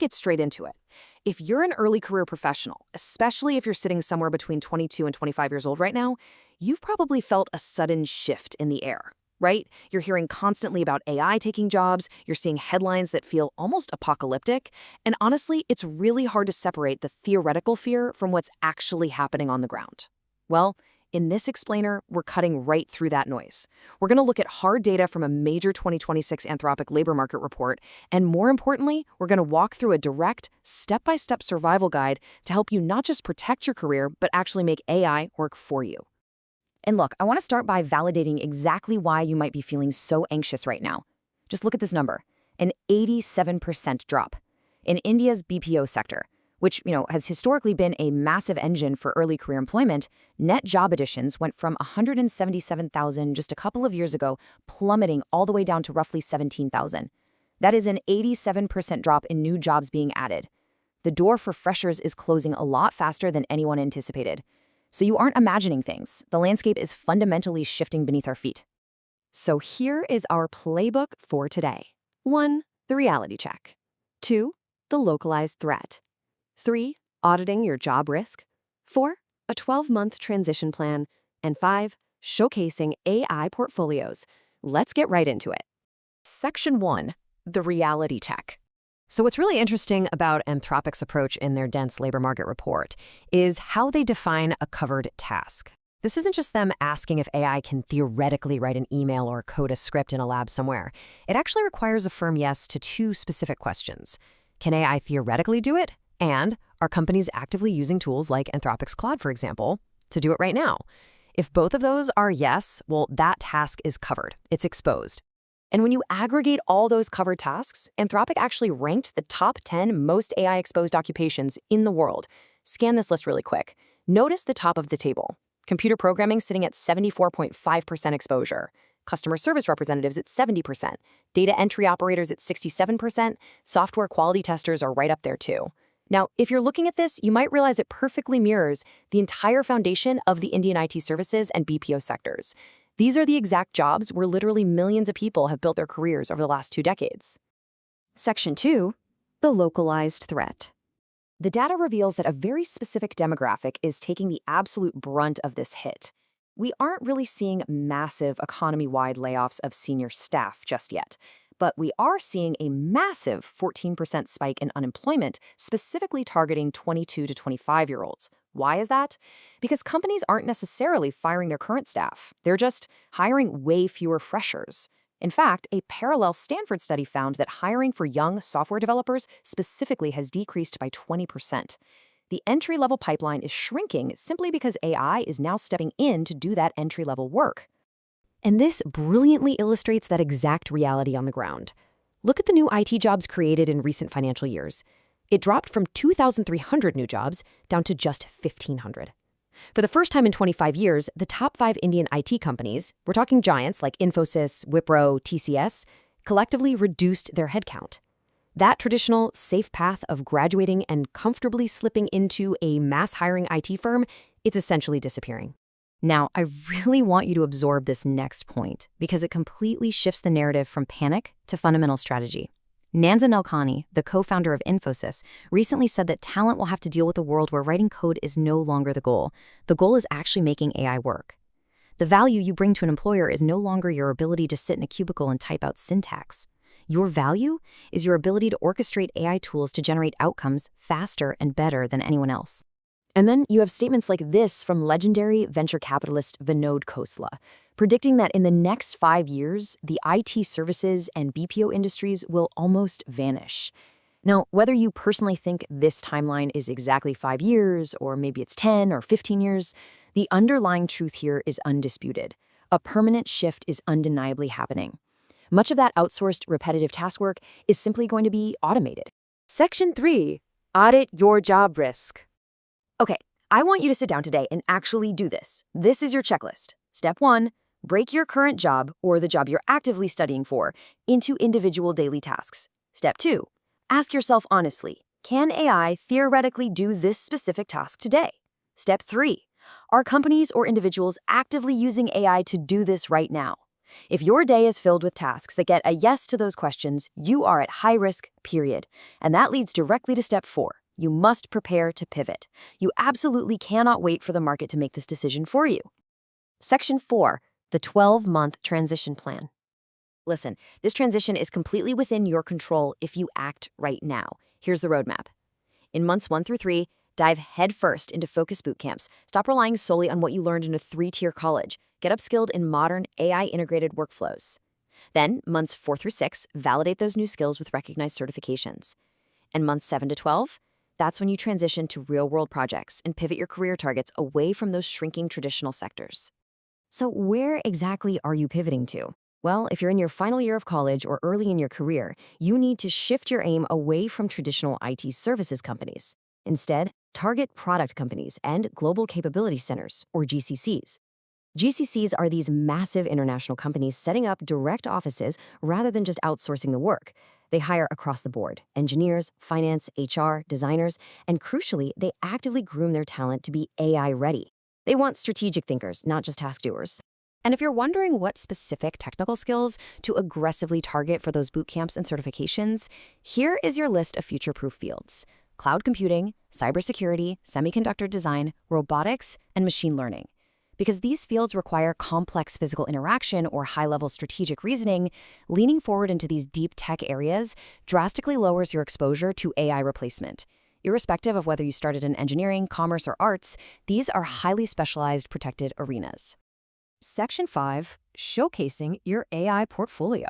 get straight into it. If you're an early career professional, especially if you're sitting somewhere between 22 and 25 years old right now, you've probably felt a sudden shift in the air, right? You're hearing constantly about AI taking jobs, you're seeing headlines that feel almost apocalyptic, and honestly, it's really hard to separate the theoretical fear from what's actually happening on the ground. Well, in this explainer, we're cutting right through that noise. We're going to look at hard data from a major 2026 Anthropic labor market report, and more importantly, we're going to walk through a direct, step-by-step survival guide to help you not just protect your career, but actually make AI work for you. And look, I want to start by validating exactly why you might be feeling so anxious right now. Just look at this number, an 87% drop. In India's BPO sector, which has historically been a massive engine for early career employment, net job additions went from 177,000 just a couple of years ago, plummeting all the way down to roughly 17,000. That is an 87% drop in new jobs being added. The door for freshers is closing a lot faster than anyone anticipated. So you aren't imagining things. The landscape is fundamentally shifting beneath our feet. So here is our playbook for today. 1. The reality check. 2. The localized threat. 3. Auditing your job risk. 4. A 12-month transition plan. And 5. Showcasing AI portfolios. Let's get right into it. Section 1. The reality check. So what's really interesting about Anthropic's approach in their dense labor market report is how they define a covered task. This isn't just them asking if AI can theoretically write an email or code a script in a lab somewhere. It actually requires a firm yes to 2 specific questions. Can AI theoretically do it? And are companies actively using tools like Anthropic's Claude, for example, to do it right now? If both of those are yes, well, that task is covered. It's exposed. And when you aggregate all those covered tasks, Anthropic actually ranked the top 10 most AI-exposed occupations in the world. Scan this list really quick. Notice the top of the table. Computer programming sitting at 74.5% exposure. Customer service representatives at 70%. Data entry operators at 67%. Software quality testers are right up there too. Now, if you're looking at this, you might realize it perfectly mirrors the entire foundation of the Indian IT services and BPO sectors. These are the exact jobs where literally millions of people have built their careers over the last 2 decades. Section 2. The localized threat. The data reveals that a very specific demographic is taking the absolute brunt of this hit. We aren't really seeing massive economy-wide layoffs of senior staff just yet, but we are seeing a massive 14% spike in unemployment, specifically targeting 22 to 25-year-olds. Why is that? Because companies aren't necessarily firing their current staff. They're just hiring way fewer freshers. In fact, a parallel Stanford study found that hiring for young software developers specifically has decreased by 20%. The entry-level pipeline is shrinking simply because AI is now stepping in to do that entry-level work. And this brilliantly illustrates that exact reality on the ground. Look at the new IT jobs created in recent financial years. It dropped from 2,300 new jobs down to just 1,500. For the first time in 25 years, the top 5 Indian IT companies, we're talking giants like Infosys, Wipro, TCS, collectively reduced their headcount. That traditional safe path of graduating and comfortably slipping into a mass hiring IT firm, it's essentially disappearing. Now, I really want you to absorb this next point because it completely shifts the narrative from panic to fundamental strategy. Nanza Nalkani, the co-founder of Infosys, recently said that talent will have to deal with a world where writing code is no longer the goal. The goal is actually making AI work. The value you bring to an employer is no longer your ability to sit in a cubicle and type out syntax. Your value is your ability to orchestrate AI tools to generate outcomes faster and better than anyone else. And then you have statements like this from legendary venture capitalist Vinod Khosla, predicting that in the next 5 years, the IT services and BPO industries will almost vanish. Now, whether you personally think this timeline is exactly 5 years, or maybe it's 10 or 15 years, the underlying truth here is undisputed. A permanent shift is undeniably happening. Much of that outsourced repetitive task work is simply going to be automated. Section 3. Audit your job risk. Okay, I want you to sit down today and actually do this. This is your checklist. Step 1, break your current job, or the job you're actively studying for, into individual daily tasks. Step 2, ask yourself honestly, can AI theoretically do this specific task today? Step 3, are companies or individuals actively using AI to do this right now? If your day is filled with tasks that get a yes to those questions, you are at high risk, period. And that leads directly to step 4. You must prepare to pivot. You absolutely cannot wait for the market to make this decision for you. Section 4, the 12-month transition plan. Listen, this transition is completely within your control if you act right now. Here's the roadmap. In months 1 through 3, dive headfirst into focus boot camps. Stop relying solely on what you learned in a 3-tier college. Get upskilled in modern AI-integrated workflows. Then, months 4 through 6, validate those new skills with recognized certifications. And months 7 to 12, that's when you transition to real-world projects and pivot your career targets away from those shrinking traditional sectors. So where exactly are you pivoting to? Well, if you're in your final year of college or early in your career, you need to shift your aim away from traditional IT services companies. Instead, target product companies and global capability centers, or GCCs. GCCs are these massive international companies setting up direct offices rather than just outsourcing the work. They hire across the board: engineers, finance, HR, designers, and crucially, they actively groom their talent to be AI ready. They want strategic thinkers, not just task doers. And if you're wondering what specific technical skills to aggressively target for those boot camps and certifications, here is your list of future-proof fields: cloud computing, cybersecurity, semiconductor design, robotics, and machine learning. Because these fields require complex physical interaction or high-level strategic reasoning, leaning forward into these deep tech areas drastically lowers your exposure to AI replacement. Irrespective of whether you started in engineering, commerce, or arts, these are highly specialized protected arenas. Section 5, showcasing your AI portfolio.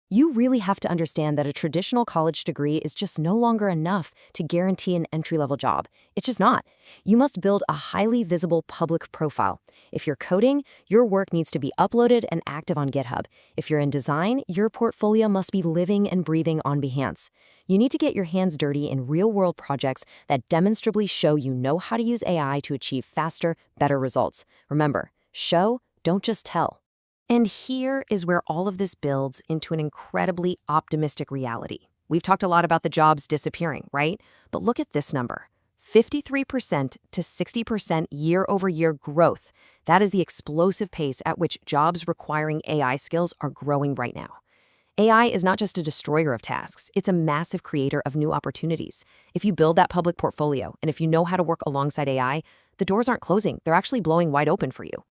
You really have to understand that a traditional college degree is just no longer enough to guarantee an entry-level job. It's just not. You must build a highly visible public profile. If you're coding, your work needs to be uploaded and active on GitHub. If you're in design, your portfolio must be living and breathing on Behance. You need to get your hands dirty in real-world projects that demonstrably show you know how to use AI to achieve faster, better results. Remember, show, don't just tell. And here is where all of this builds into an incredibly optimistic reality. We've talked a lot about the jobs disappearing, right? But look at this number: 53% to 60% year-over-year growth. That is the explosive pace at which jobs requiring AI skills are growing right now. AI is not just a destroyer of tasks, it's a massive creator of new opportunities. If you build that public portfolio, and if you know how to work alongside AI, the doors aren't closing, they're actually blowing wide open for you.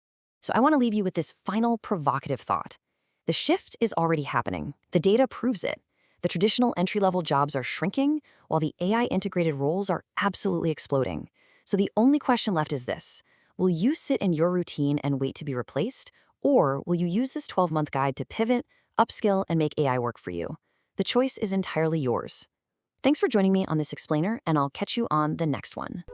So I want to leave you with this final provocative thought. The shift is already happening. The data proves it. The traditional entry-level jobs are shrinking, while the AI-integrated roles are absolutely exploding. So the only question left is this: will you sit in your routine and wait to be replaced, or will you use this 12-month guide to pivot, upskill, and make AI work for you? The choice is entirely yours. Thanks for joining me on this explainer, and I'll catch you on the next one.